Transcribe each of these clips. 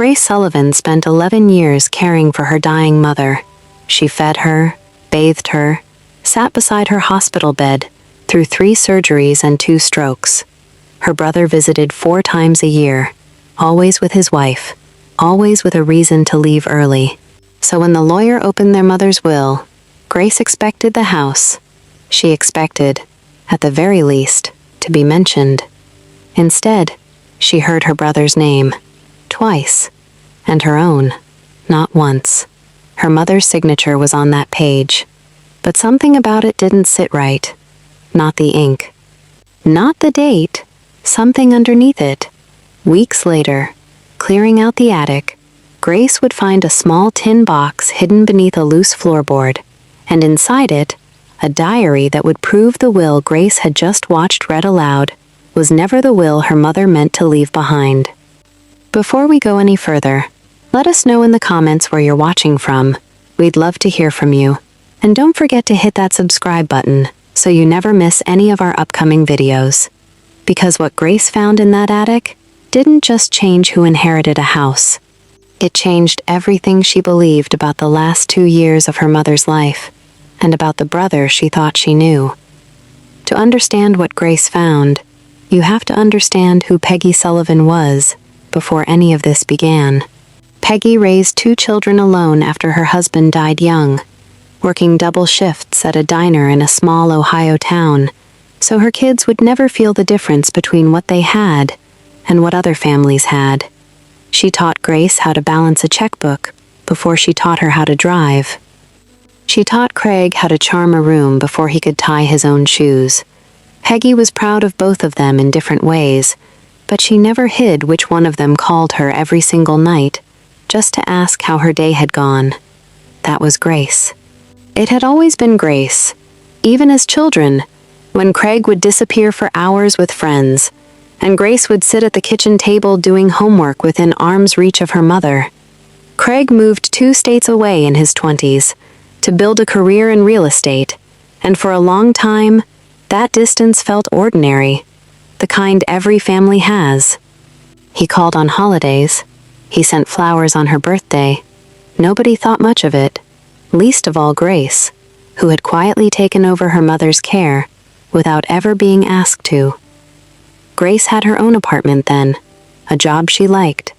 Grace Sullivan spent 11 years caring for her dying mother. She fed her, bathed her, sat beside her hospital bed through 3 surgeries and 2 strokes. Her brother visited 4 times a year, always with his wife, always with a reason to leave early. So when the lawyer opened their mother's will, Grace expected the house. She expected, at the very least, to be mentioned. Instead, she heard her brother's name, twice, and her own, not once. Her mother's signature was on that page, but something about it didn't sit right. Not the ink. Not the date. Something underneath it. Weeks later, clearing out the attic, Grace would find a small tin box hidden beneath a loose floorboard, and inside it, a diary that would prove the will Grace had just watched read aloud was never the will her mother meant to leave behind. Before we go any further, let us know in the comments where you're watching from. We'd love to hear from you. And don't forget to hit that subscribe button so you never miss any of our upcoming videos. Because what Grace found in that attic didn't just change who inherited a house. It changed everything she believed about the last 2 years of her mother's life, and about the brother she thought she knew. To understand what Grace found, you have to understand who Peggy Sullivan was before any of this began. Peggy raised 2 children alone after her husband died young, working double shifts at a diner in a small Ohio town, so her kids would never feel the difference between what they had and what other families had. She taught Grace how to balance a checkbook before she taught her how to drive. She taught Craig how to charm a room before he could tie his own shoes. Peggy was proud of both of them in different ways, but she never hid which one of them called her every single night, just to ask how her day had gone. That was Grace. It had always been Grace, even as children, when Craig would disappear for hours with friends, and Grace would sit at the kitchen table doing homework within arm's reach of her mother. Craig moved 2 states away in his 20s to build a career in real estate, and for a long time, that distance felt ordinary, the kind every family has. He called on holidays. He sent flowers on her birthday. Nobody thought much of it, least of all Grace, who had quietly taken over her mother's care without ever being asked to. Grace had her own apartment then, a job she liked,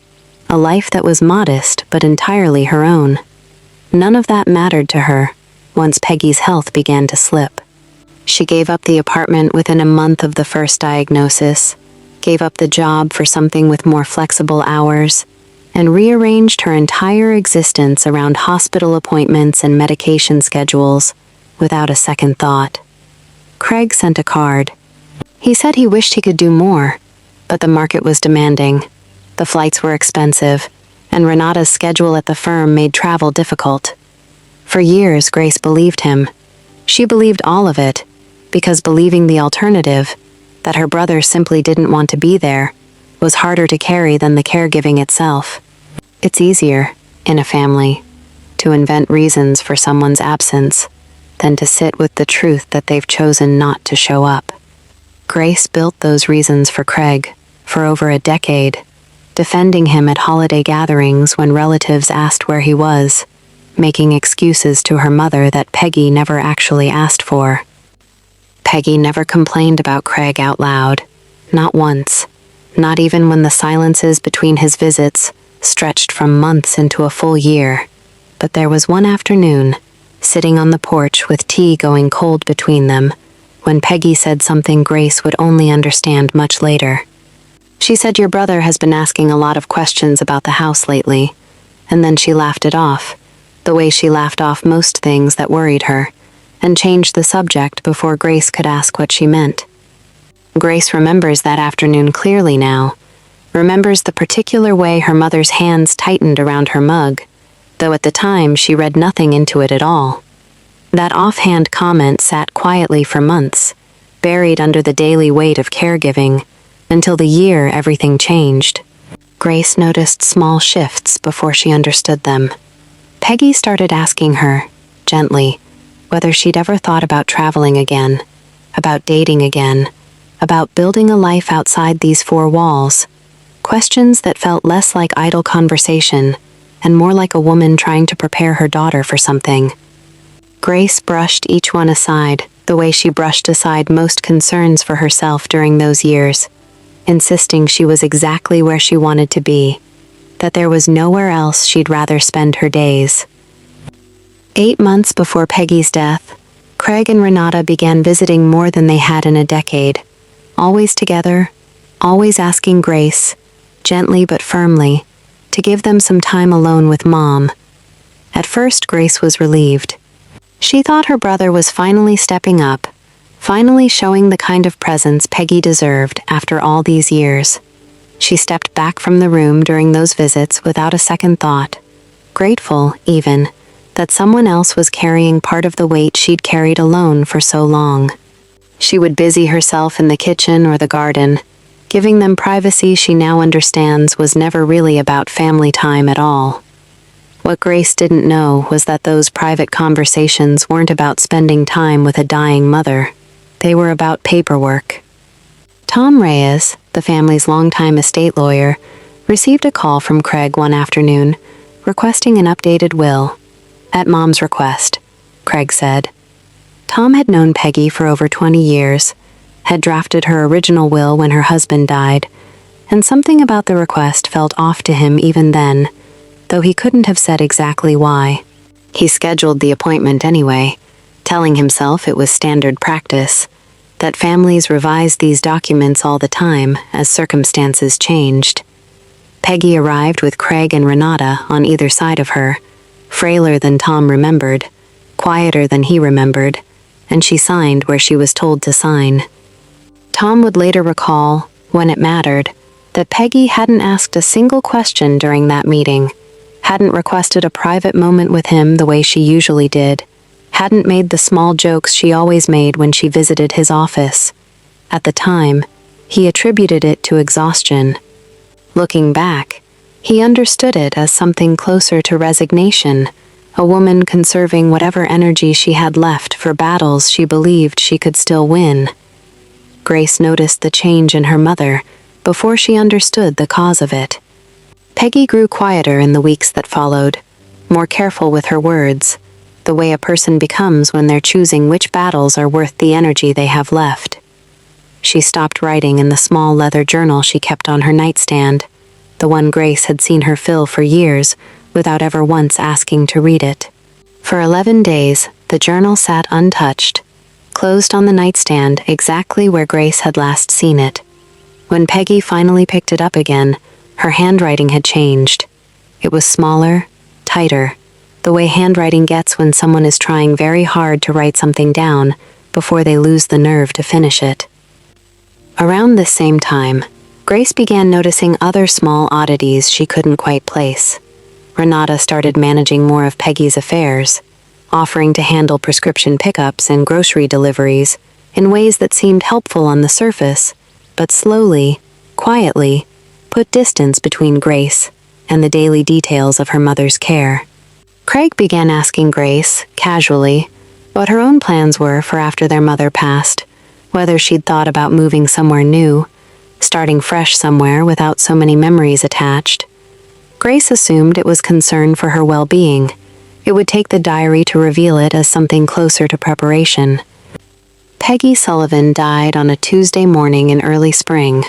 a life that was modest but entirely her own. None of that mattered to her once Peggy's health began to slip. She gave up the apartment within a month of the first diagnosis, gave up the job for something with more flexible hours, and rearranged her entire existence around hospital appointments and medication schedules without a second thought. Craig sent a card. He said he wished he could do more, but the market was demanding. The flights were expensive, and Renata's schedule at the firm made travel difficult. For years, Grace believed him. She believed all of it, because believing the alternative, that her brother simply didn't want to be there, was harder to carry than the caregiving itself. It's easier, in a family, to invent reasons for someone's absence than to sit with the truth that they've chosen not to show up. Grace built those reasons for Craig for over a decade, defending him at holiday gatherings when relatives asked where he was, making excuses to her mother that Peggy never actually asked for. Peggy never complained about Craig out loud, not once, not even when the silences between his visits stretched from months into a full year. But there was one afternoon, sitting on the porch with tea going cold between them, when Peggy said something Grace would only understand much later. She said, "Your brother has been asking a lot of questions about the house lately," and then she laughed it off, the way she laughed off most things that worried her, and changed the subject before Grace could ask what she meant. Grace remembers that afternoon clearly now, remembers the particular way her mother's hands tightened around her mug, though at the time she read nothing into it at all. That offhand comment sat quietly for months, buried under the daily weight of caregiving, until the year everything changed. Grace noticed small shifts before she understood them. Peggy started asking her, gently, whether she'd ever thought about traveling again, about dating again, about building a life outside these 4 walls. questions that felt less like idle conversation and more like a woman trying to prepare her daughter for something. Grace brushed each one aside, the way she brushed aside most concerns for herself during those years, insisting she was exactly where she wanted to be, that there was nowhere else she'd rather spend her days. 8 months before Peggy's death, Craig and Renata began visiting more than they had in a decade, always together, always asking Grace, gently but firmly, to give them some time alone with Mom. At first, Grace was relieved. She thought her brother was finally stepping up, finally showing the kind of presence Peggy deserved after all these years. She stepped back from the room during those visits without a second thought, grateful, even, that someone else was carrying part of the weight she'd carried alone for so long. She would busy herself in the kitchen or the garden, giving them privacy she now understands was never really about family time at all. What Grace didn't know was that those private conversations weren't about spending time with a dying mother. They were about paperwork. Tom Reyes, the family's longtime estate lawyer, received a call from Craig one afternoon, requesting an updated will. At Mom's request, Craig said. Tom had known Peggy for over 20 years, had drafted her original will when her husband died, and something about the request felt off to him even then, though he couldn't have said exactly why. He scheduled the appointment anyway, telling himself it was standard practice, that families revised these documents all the time as circumstances changed. Peggy arrived with Craig and Renata on either side of her, frailer than Tom remembered, quieter than he remembered, and she signed where she was told to sign. Tom would later recall, when it mattered, that Peggy hadn't asked a single question during that meeting, hadn't requested a private moment with him the way she usually did, hadn't made the small jokes she always made when she visited his office. At the time, he attributed it to exhaustion. Looking back, he understood it as something closer to resignation, a woman conserving whatever energy she had left for battles she believed she could still win. Grace noticed the change in her mother before she understood the cause of it. Peggy grew quieter in the weeks that followed, more careful with her words, the way a person becomes when they're choosing which battles are worth the energy they have left. She stopped writing in the small leather journal she kept on her nightstand, the one Grace had seen her fill for years without ever once asking to read it. For 11 days, the journal sat untouched, closed on the nightstand exactly where Grace had last seen it. When Peggy finally picked it up again, her handwriting had changed. It was smaller, tighter, the way handwriting gets when someone is trying very hard to write something down before they lose the nerve to finish it. Around this same time, Grace began noticing other small oddities she couldn't quite place. Renata started managing more of Peggy's affairs, offering to handle prescription pickups and grocery deliveries in ways that seemed helpful on the surface, but slowly, quietly, put distance between Grace and the daily details of her mother's care. Craig began asking Grace, casually, what her own plans were for after their mother passed, whether she'd thought about moving somewhere new, starting fresh somewhere without so many memories attached. Grace assumed it was concern for her well-being. It would take the diary to reveal it as something closer to preparation. Peggy Sullivan died on a Tuesday morning in early spring,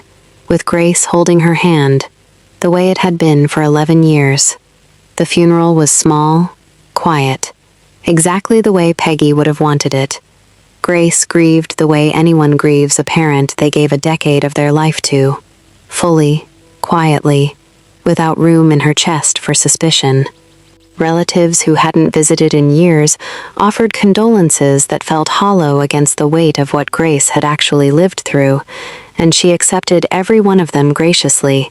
with Grace holding her hand, the way it had been for 11 years. The funeral was small, quiet, exactly the way Peggy would have wanted it. Grace grieved the way anyone grieves a parent they gave a decade of their life to, fully, quietly, without room in her chest for suspicion. Relatives who hadn't visited in years offered condolences that felt hollow against the weight of what Grace had actually lived through, and she accepted every one of them graciously,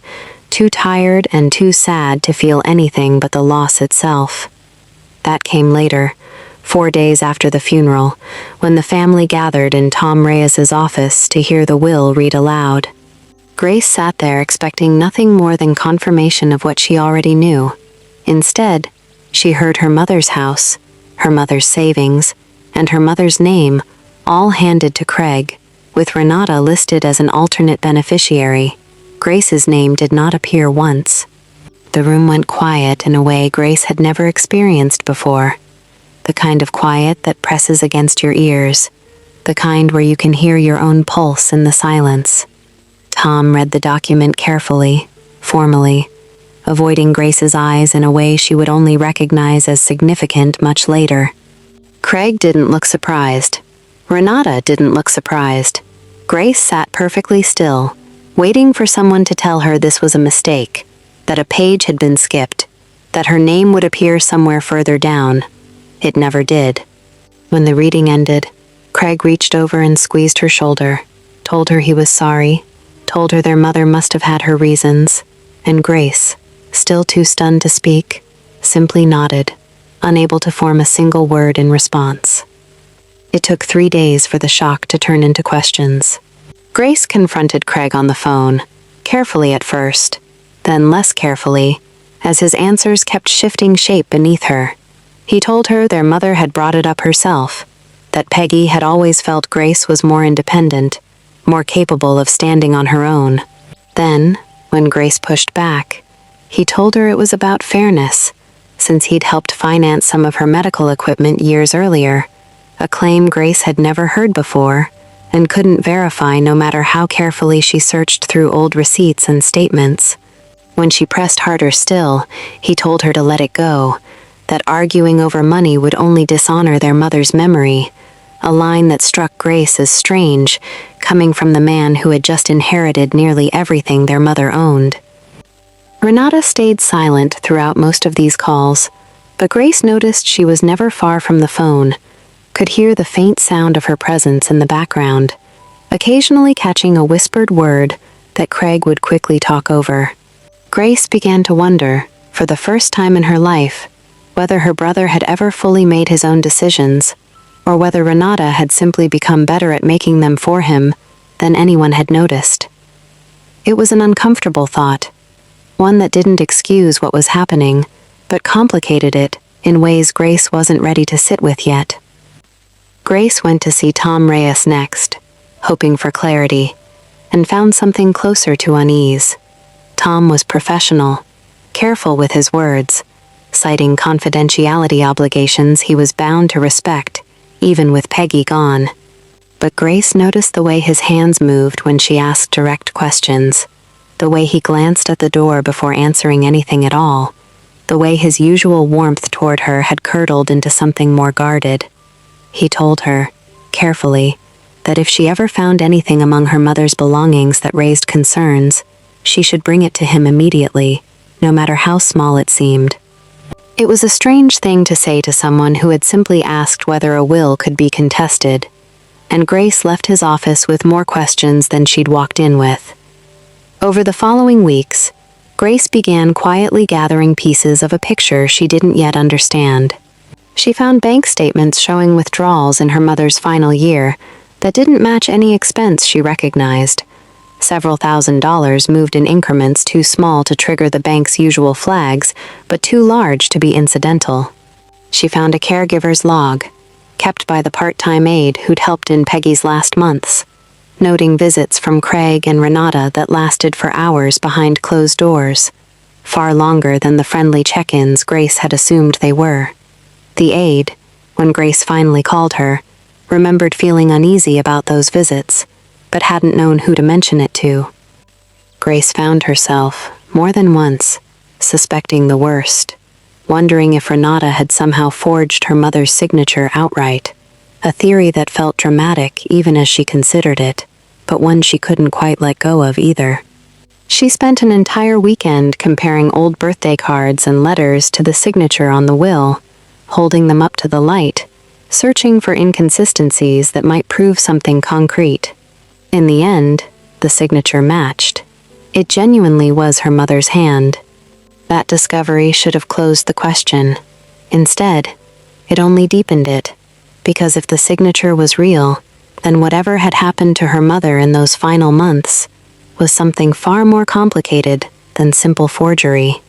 too tired and too sad to feel anything but the loss itself. That came later, 4 days after the funeral, when the family gathered in Tom Reyes's office to hear the will read aloud. Grace sat there expecting nothing more than confirmation of what she already knew. Instead, she heard her mother's house, her mother's savings, and her mother's name all handed to Craig, with Renata listed as an alternate beneficiary. Grace's name did not appear once. The room went quiet in a way Grace had never experienced before. The kind of quiet that presses against your ears. The kind where you can hear your own pulse in the silence. Tom read the document carefully, formally, avoiding Grace's eyes in a way she would only recognize as significant much later. Craig didn't look surprised. Renata didn't look surprised. Grace sat perfectly still, waiting for someone to tell her this was a mistake, that a page had been skipped, that her name would appear somewhere further down. It never did. When the reading ended, Craig reached over and squeezed her shoulder, told her he was sorry, told her their mother must have had her reasons, and Grace, still too stunned to speak, simply nodded, unable to form a single word in response. It took 3 days for the shock to turn into questions. Grace confronted Craig on the phone, carefully at first, then less carefully, as his answers kept shifting shape beneath her. He told her their mother had brought it up herself, that Peggy had always felt Grace was more independent, more capable of standing on her own. Then, when Grace pushed back, he told her it was about fairness, since he'd helped finance some of her medical equipment years earlier, a claim Grace had never heard before and couldn't verify no matter how carefully she searched through old receipts and statements. When she pressed harder still, he told her to let it go, that arguing over money would only dishonor their mother's memory, a line that struck Grace as strange, coming from the man who had just inherited nearly everything their mother owned. Renata stayed silent throughout most of these calls, but Grace noticed she was never far from the phone, could hear the faint sound of her presence in the background, occasionally catching a whispered word that Craig would quickly talk over. Grace began to wonder, for the first time in her life, whether her brother had ever fully made his own decisions, or whether Renata had simply become better at making them for him than anyone had noticed. It was an uncomfortable thought, one that didn't excuse what was happening, but complicated it in ways Grace wasn't ready to sit with yet. Grace went to see Tom Reyes next, hoping for clarity, and found something closer to unease. Tom was professional, careful with his words, citing confidentiality obligations he was bound to respect, even with Peggy gone. But Grace noticed the way his hands moved when she asked direct questions, the way he glanced at the door before answering anything at all, the way his usual warmth toward her had curdled into something more guarded. He told her, carefully, that if she ever found anything among her mother's belongings that raised concerns, she should bring it to him immediately, no matter how small it seemed. It was a strange thing to say to someone who had simply asked whether a will could be contested, and Grace left his office with more questions than she'd walked in with. Over the following weeks, Grace began quietly gathering pieces of a picture she didn't yet understand. She found bank statements showing withdrawals in her mother's final year that didn't match any expense she recognized. Several $1,000s moved in increments too small to trigger the bank's usual flags, but too large to be incidental. She found a caregiver's log, kept by the part-time aide who'd helped in Peggy's last months, noting visits from Craig and Renata that lasted for hours behind closed doors, far longer than the friendly check-ins Grace had assumed they were. The aide, when Grace finally called her, remembered feeling uneasy about those visits, but hadn't known who to mention it to. Grace found herself, more than once, suspecting the worst, wondering if Renata had somehow forged her mother's signature outright, a theory that felt dramatic even as she considered it, but one she couldn't quite let go of either. She spent an entire weekend comparing old birthday cards and letters to the signature on the will, holding them up to the light, searching for inconsistencies that might prove something concrete. In the end, the signature matched. It genuinely was her mother's hand. That discovery should have closed the question. Instead, it only deepened it, because if the signature was real, then whatever had happened to her mother in those final months was something far more complicated than simple forgery.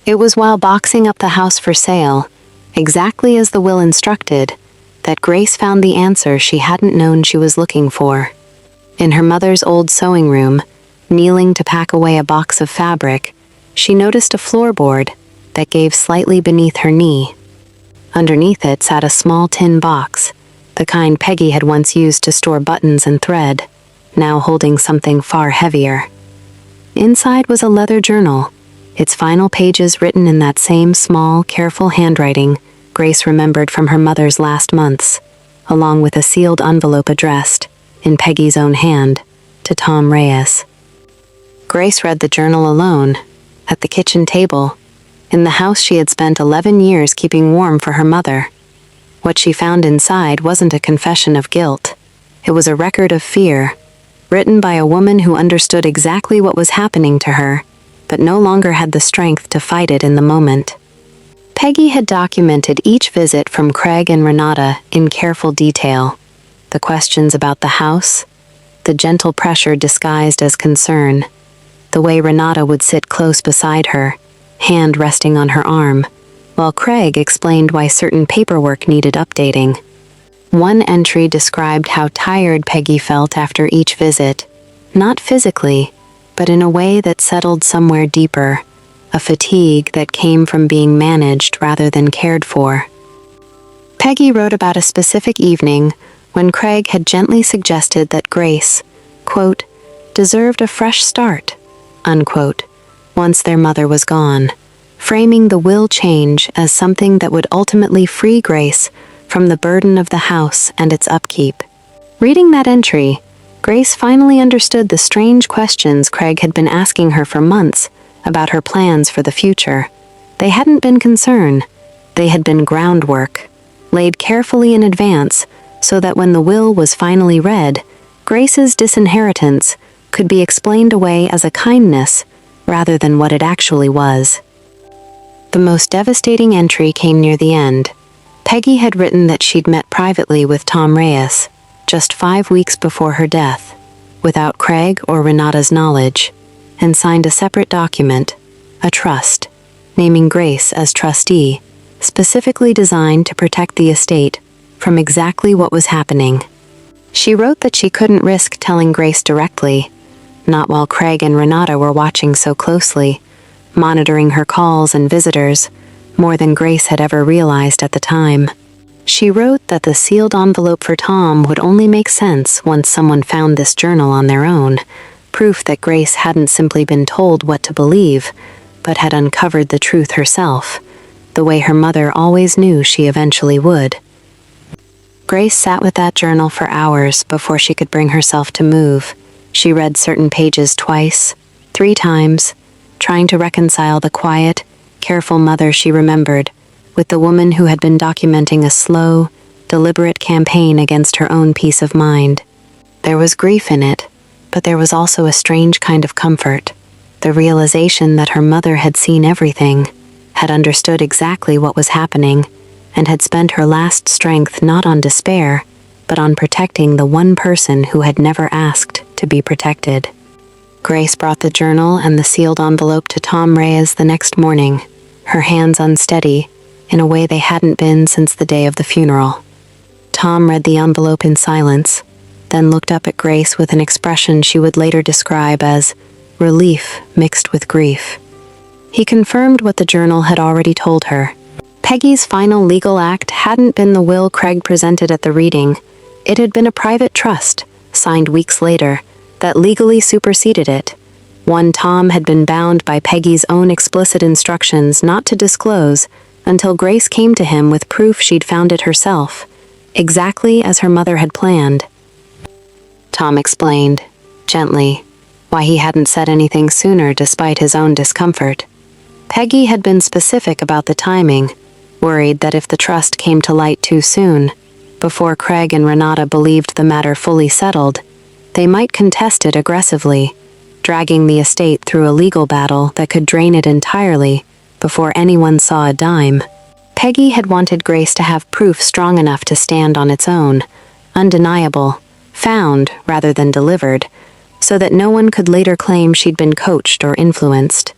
It was while boxing up the house for sale, exactly as the will instructed, that Grace found the answer she hadn't known she was looking for. In her mother's old sewing room, Kneeling to pack away a box of fabric, she noticed a floorboard that gave slightly beneath her knee. Underneath it sat a small tin box, the kind Peggy had once used to store buttons and thread, now holding something far heavier. Inside was a leather journal, its final pages written in that same small, careful handwriting Grace remembered from her mother's last months, along with a sealed envelope addressed, in Peggy's own hand, to Tom Reyes. Grace read the journal alone, at the kitchen table, in the house she had spent 11 years keeping warm for her mother. What she found inside wasn't a confession of guilt. It was a record of fear, written by a woman who understood exactly what was happening to her, but no longer had the strength to fight it in the moment. Peggy had documented each visit from Craig and Renata in careful detail. The questions about the house, the gentle pressure disguised as concern, the way Renata would sit close beside her, hand resting on her arm, while Craig explained why certain paperwork needed updating. One entry described how tired Peggy felt after each visit, not physically, but in a way that settled somewhere deeper, a fatigue that came from being managed rather than cared for. Peggy wrote about a specific evening when Craig had gently suggested that Grace, quote, deserved a fresh start, unquote, once their mother was gone, framing the will change as something that would ultimately free Grace from the burden of the house and its upkeep. Reading that entry, Grace finally understood the strange questions Craig had been asking her for months about her plans for the future. They hadn't been concern, they had been groundwork, laid carefully in advance so that when the will was finally read, Grace's disinheritance could be explained away as a kindness rather than what it actually was. The most devastating entry came near the end. Peggy had written that she'd met privately with Tom Reyes, just 5 weeks before her death, without Craig or Renata's knowledge, and signed a separate document, a trust, naming Grace as trustee, specifically designed to protect the estate from exactly what was happening. She wrote that she couldn't risk telling Grace directly, not while Craig and Renata were watching so closely, monitoring her calls and visitors, more than Grace had ever realized at the time. She wrote that the sealed envelope for Tom would only make sense once someone found this journal on their own, proof that Grace hadn't simply been told what to believe, but had uncovered the truth herself, the way her mother always knew she eventually would. Grace sat with that journal for hours before she could bring herself to move. She read certain pages twice, 3 times, trying to reconcile the quiet, careful mother she remembered with the woman who had been documenting a slow, deliberate campaign against her own peace of mind. There was grief in it, but there was also a strange kind of comfort, the realization that her mother had seen everything, had understood exactly what was happening, and had spent her last strength not on despair, but on protecting the one person who had never asked to be protected. Grace brought the journal and the sealed envelope to Tom Reyes the next morning, her hands unsteady, in a way they hadn't been since the day of the funeral. Tom read the envelope in silence, then looked up at Grace with an expression she would later describe as relief mixed with grief. He confirmed what the journal had already told her. Peggy's final legal act hadn't been the will Craig presented at the reading. It had been a private trust, signed weeks later, that legally superseded it. One Tom had been bound by Peggy's own explicit instructions not to disclose until Grace came to him with proof she'd found it herself, exactly as her mother had planned. Tom explained, gently, why he hadn't said anything sooner despite his own discomfort. Peggy had been specific about the timing, worried that if the trust came to light too soon, before Craig and Renata believed the matter fully settled, they might contest it aggressively, dragging the estate through a legal battle that could drain it entirely before anyone saw a dime. Peggy had wanted Grace to have proof strong enough to stand on its own, undeniable, found rather than delivered, so that no one could later claim she'd been coached or influenced.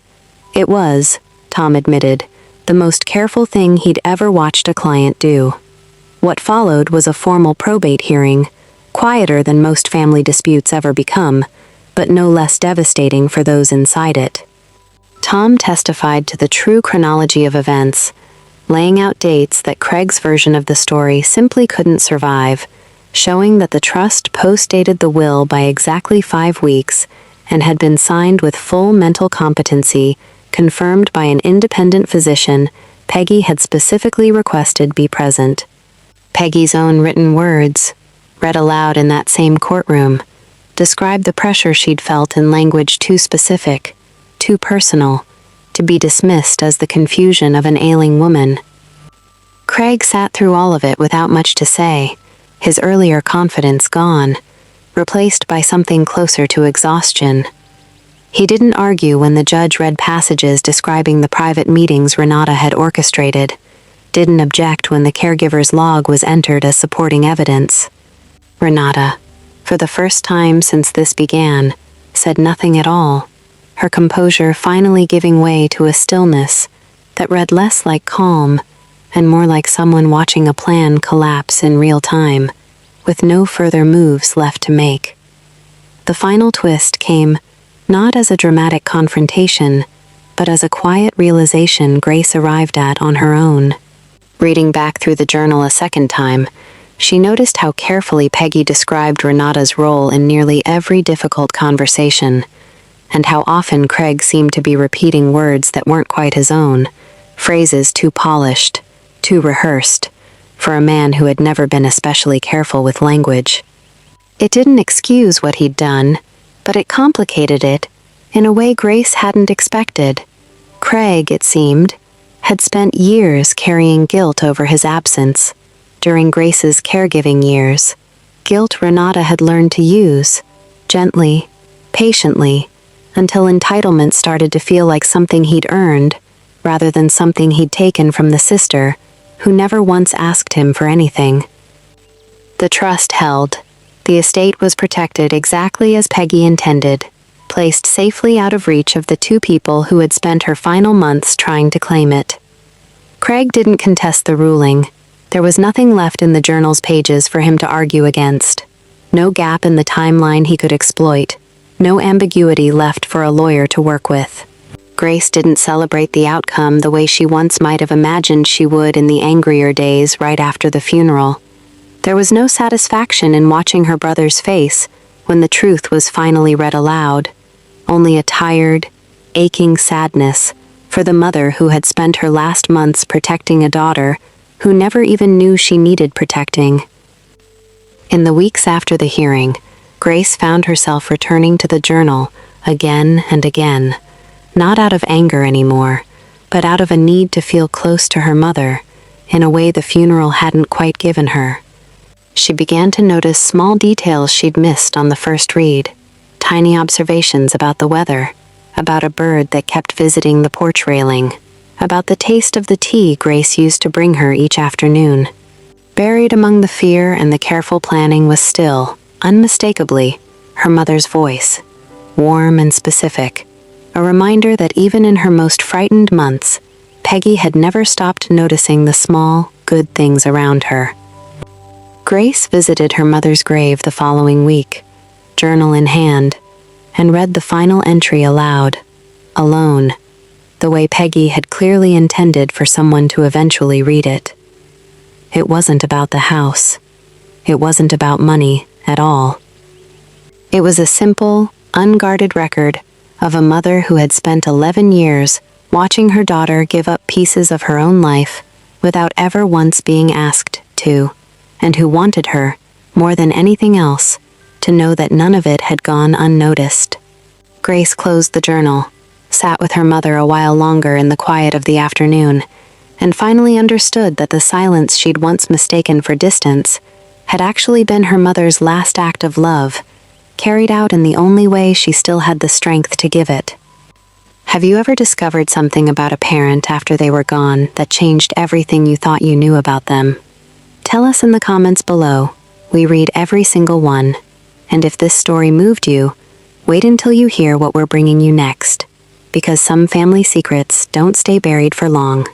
It was, Tom admitted, the most careful thing he'd ever watched a client do. What followed was a formal probate hearing, quieter than most family disputes ever become, but no less devastating for those inside it. Tom testified to the true chronology of events, laying out dates that Craig's version of the story simply couldn't survive, showing that the trust post-dated the will by exactly 5 weeks and had been signed with full mental competency, confirmed by an independent physician Peggy had specifically requested be present. Peggy's own written words, read aloud in that same courtroom, described the pressure she'd felt in language too specific, too personal, to be dismissed as the confusion of an ailing woman. Craig sat through all of it without much to say, his earlier confidence gone, replaced by something closer to exhaustion. He didn't argue when the judge read passages describing the private meetings Renata had orchestrated, didn't object when the caregiver's log was entered as supporting evidence. Renata, for the first time since this began, said nothing at all, her composure finally giving way to a stillness that read less like calm and more like someone watching a plan collapse in real time, with no further moves left to make. The final twist came not as a dramatic confrontation, but as a quiet realization Grace arrived at on her own. Reading back through the journal a second time, she noticed how carefully Peggy described Renata's role in nearly every difficult conversation, and how often Craig seemed to be repeating words that weren't quite his own, phrases too polished, too rehearsed, for a man who had never been especially careful with language. It didn't excuse what he'd done, but it complicated it in a way Grace hadn't expected. Craig, it seemed, had spent years carrying guilt over his absence, during Grace's caregiving years, guilt Renata had learned to use, gently, patiently, until entitlement started to feel like something he'd earned, rather than something he'd taken from the sister, who never once asked him for anything. The trust held. The estate was protected exactly as Peggy intended, placed safely out of reach of the two people who had spent her final months trying to claim it. Craig didn't contest the ruling. There was nothing left in the journal's pages for him to argue against. No gap in the timeline he could exploit. No ambiguity left for a lawyer to work with. Grace didn't celebrate the outcome the way she once might have imagined she would in the angrier days right after the funeral. There was no satisfaction in watching her brother's face when the truth was finally read aloud, only a tired, aching sadness for the mother who had spent her last months protecting a daughter who never even knew she needed protecting. In the weeks after the hearing, Grace found herself returning to the journal again and again, not out of anger anymore, but out of a need to feel close to her mother in a way the funeral hadn't quite given her. She began to notice small details she'd missed on the first read, tiny observations about the weather, about a bird that kept visiting the porch railing, about the taste of the tea Grace used to bring her each afternoon. Buried among the fear and the careful planning was still, unmistakably, her mother's voice, warm and specific, a reminder that even in her most frightened months, Peggy had never stopped noticing the small, good things around her. Grace visited her mother's grave the following week, journal in hand, and read the final entry aloud, alone, the way Peggy had clearly intended for someone to eventually read it. It wasn't about the house. It wasn't about money at all. It was a simple, unguarded record of a mother who had spent 11 years watching her daughter give up pieces of her own life without ever once being asked to, and who wanted her, more than anything else, to know that none of it had gone unnoticed. Grace closed the journal, sat with her mother a while longer in the quiet of the afternoon, and finally understood that the silence she'd once mistaken for distance had actually been her mother's last act of love, carried out in the only way she still had the strength to give it. Have you ever discovered something about a parent after they were gone that changed everything you thought you knew about them? Tell us in the comments below. We read every single one. And if this story moved you, wait until you hear what we're bringing you next, because some family secrets don't stay buried for long.